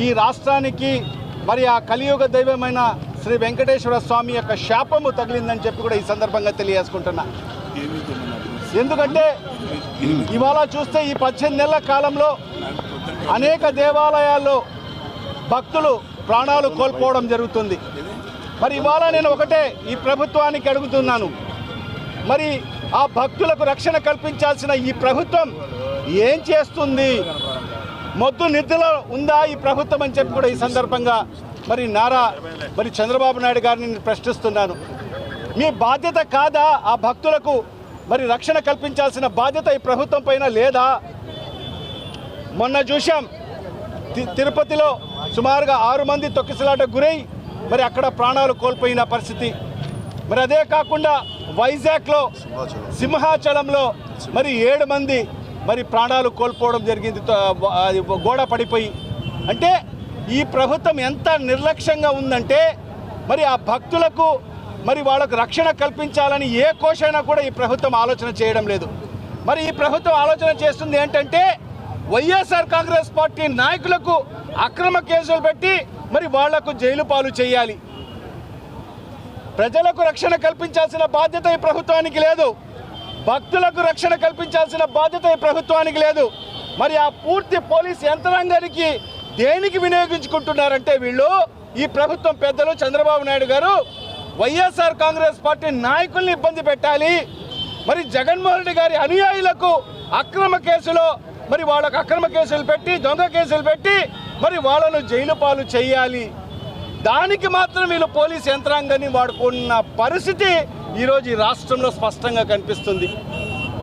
ఈ రాష్ట్రానికి మరి ఆ కలియుగ దైవమైన శ్రీ వెంకటేశ్వర స్వామి యొక్క శాపము తగిలిందని చెప్పి కూడా ఈ సందర్భంగా తెలియజేసుకుంటున్నా. ఎందుకంటే ఇవాళ చూస్తే ఈ 18 నెలల కాలంలో అనేక దేవాలయాల్లో భక్తులు ప్రాణాలు కోల్పోవడం జరుగుతుంది. మరి ఇవాళ నేను ఒకటే ఈ ప్రభుత్వానికి అడుగుతున్నాను, మరి ఆ భక్తులకు రక్షణ కల్పించాల్సిన ఈ ప్రభుత్వం ఏం చేస్తుంది? మొద్దు నిద్రలో ఉందా ఈ ప్రభుత్వం అని చెప్పి కూడా ఈ సందర్భంగా మరి చంద్రబాబు నాయుడు గారిని నేను ప్రశ్నిస్తున్నాను. మీ బాధ్యత కాదా ఆ భక్తులకు మరి రక్షణ కల్పించాల్సిన బాధ్యత ఈ ప్రభుత్వం పైన లేదా? మొన్న చూశాం తిరుపతిలో సుమారుగా 6 మంది తొక్కిసలాటకు గురై మరి అక్కడ ప్రాణాలు కోల్పోయిన పరిస్థితి. మరి అదే కాకుండా వైజాగ్లో సింహాచలంలో మరి 7 మంది మరి ప్రాణాలు కోల్పోవడం జరిగింది, గోడ పడిపోయి. అంటే ఈ ప్రభుత్వం ఎంత నిర్లక్ష్యంగా ఉందంటే మరి ఆ భక్తులకు మరి వాళ్ళకు రక్షణ కల్పించాలని ఏ కోశైనా కూడా ఈ ప్రభుత్వం ఆలోచన చేయడం లేదు. మరి ఈ ప్రభుత్వం ఆలోచన చేస్తుంది ఏంటంటే వైఎస్ఆర్ కాంగ్రెస్ పార్టీ నాయకులకు అక్రమ కేసులు పెట్టి మరి వాళ్లకు జైలు పాలు చేయాలి. ప్రజలకు రక్షణ కల్పించాల్సిన బాధ్యత ఈ ప్రభుత్వానికి లేదు, భక్తులకు రక్షణ కల్పించాల్సిన బాధ్యత ఈ ప్రభుత్వానికి లేదు. మరి ఆ పూర్తి పోలీస్ యంత్రాంగానికి దేనికి వినియోగించుకుంటున్నారంటే వీళ్ళు ఈ ప్రభుత్వం పెద్దలు చంద్రబాబు నాయుడు గారు వైఎస్ఆర్ కాంగ్రెస్ పార్టీ నాయకుల్ని ఇబ్బంది పెట్టాలి, మరి జగన్మోహన్ రెడ్డి గారి అనుయాయులకు అక్రమ కేసులో మరి వాళ్ళకు అక్రమ కేసులు పెట్టి దొంగ కేసులు పెట్టి మరి వాళ్ళను జైలు పాలు చేయాలి. దానికి మాత్రం వీళ్ళు పోలీస్ యంత్రాంగాన్ని వాడుకున్న పరిస్థితి ఈరోజు ఈ రాష్ట్రంలో స్పష్టంగా కనిపిస్తుంది.